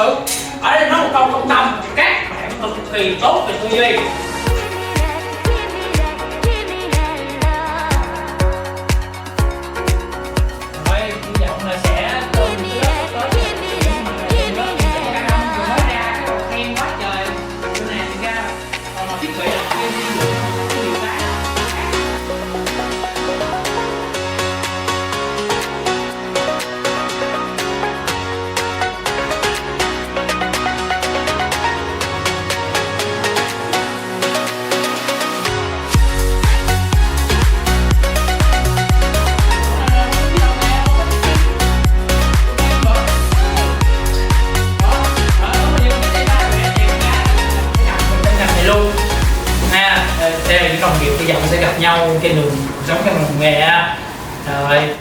sự ở đây nói một câu công tâm, các bạn cực kỳ tốt về tư duy. Đây là những đồng nghiệp bây giờ sẽ gặp nhau trên đường sống trong nghề á. Rồi